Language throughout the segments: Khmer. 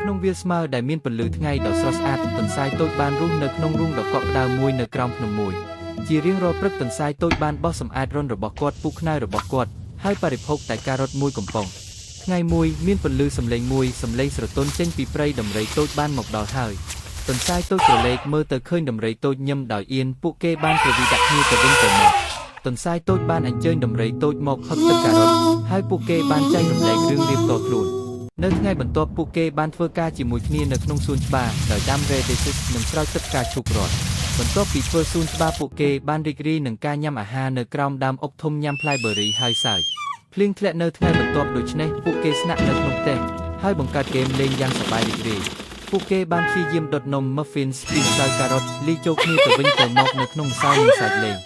ក្នុងវាលស្មើដែលមានពន្លឺថ្ងៃដ៏ស្រស់ស្អាតទន្សាយតូចបានរស់នៅក្នុងរូងដ៏កក់ក្ដៅមួយនៅក្រោមភ្នំមួយជារៀងរាល់ព្រឹកទន្សាយតូចបានបោះសម្អាតរន្ធរបស់គាត់ពូកខ្នើយរបស់គាត់ហើយបរិភោគតែការរត់មួយកំប៉ុងថ្ងៃមួយមានពន្លឺសំឡេងស្រទន់ចេញពីព្រៃដំរីតូចបានមកដល់ហើយទន្សាយតូចក្រឡេកមើលទៅឃើញដំរីតូចញឹមដោយអៀនពួកគេបានប្រវិដាក់គ្នាទៅវិញទៅមកទន្សាយតូចបានអញ្ជើញដំរីតូចមកហឹកទឹកការ៉ុតហើយពួកគេបានចែករំលែករឿងរៀបតខ្លួននៅថ្ងៃបន្ទាប់ពួកគេបានធ្វើការជាមួយគ្នានៅក្នុងសួនច្បារដោយដាំ radish និងស្រោចទឹកផ្កាឈូករ័ត្នបន្ទាប់ពីធ្វើសួនច្បារពួកគេបានរីករាយនឹងការញ៉ាំអាហារនៅក្រោមដើមអុកធំញ៉ាំផ្លែបឺរីហើយសើចភ្លៀងធ្លាក់នៅថ្ងៃបន្ទាប់ដូច្នេះពួកគេស្នាក់នៅក្នុងផ្ទះហើយបង្កើតហ្គេមលេងយ៉ាងសប្បាយរីករាយពួកគេបានព្យាយាមដុតនំ muffins ពីម្សៅការ៉ុតលីចូលគ្នាទៅវិញទៅមកនៅក្នុងម្សៅនិងសាច់លេង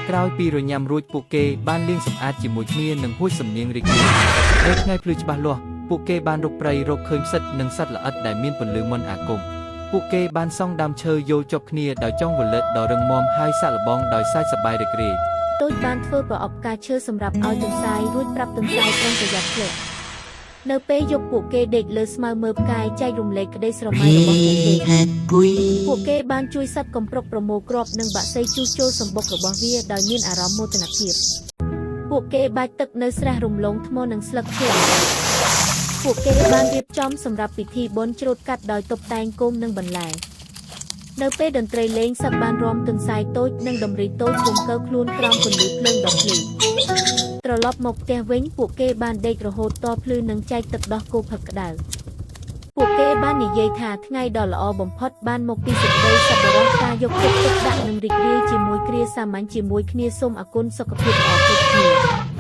ក្រោយពីរញ៉ាំរួចពួកគេបានលាងសម្អាតជាមួយគ្នានិងហួចសំនៀងរីករាយនៅថ្ងៃភ្លឺច្បាស់លាស់ពួកគេបានរុកព្រៃរកឃើញផ្សិតនិងសត្វល្អិតដែលមានពន្លឺមន្តអាគមពួកគេបានសង់ដើមឈើយល់ជាប់គ្នាដោយចុងវលិតដ៏រឹងមាំហើយសាកល្បងដោយសាច់សប្បាយរីករាយតូចបានធ្វើប្រអប់ផ្កាឈើសម្រាប់ឲ្យទន្សាយរួចប្រាប់ទន្សាយប្រុងប្រយ័ត្នភ្លេចនៅពេលយប់ពួកគេដេកលើស្មៅមើលផ្កាយចែករំលែកក្តីស្រមៃរបស់ពួកគេបានជួយសត្វកំប្រុកប្រមូលគ្រាប់និងបក្សីជួសជុលសម្បុករបស់វាដោយមានអារម្មណ៍មោទនភាពពួកគេបាចទឹកនៅស្រះរំលងថ្មនិងស្លឹកឈើពួកគេបានរៀបចំសម្រាប់ពិធីបុណ្យច្រូតកាត់ដោយតុបតែងគោមនិងបន្លែនៅពេលតន្ត្រីលេងសត្វបានរាំទន្សាយតូចនិងដំរីតូចរំកើខ្លួនក្រោមពន្លឺភ្លើងដ៏ភ្លឺត្រឡប់មកផ្ទះវិញពួកគេបានដេករហូតតភ្លឺនិងចែកទឹកដោះគោផឹកក្តៅពួកគេបាននិយាយថាថ្ងៃដ៏ល្អបំផុតបានមកពីសេចក្តីសប្បុរសការយកចិត្តទុកដាក់និងរីករាយជាមួយគ្រាសាមញ្ញជាមួយគ្នាសូមអគុណសុខភាពល្អគ្រប់គ្នា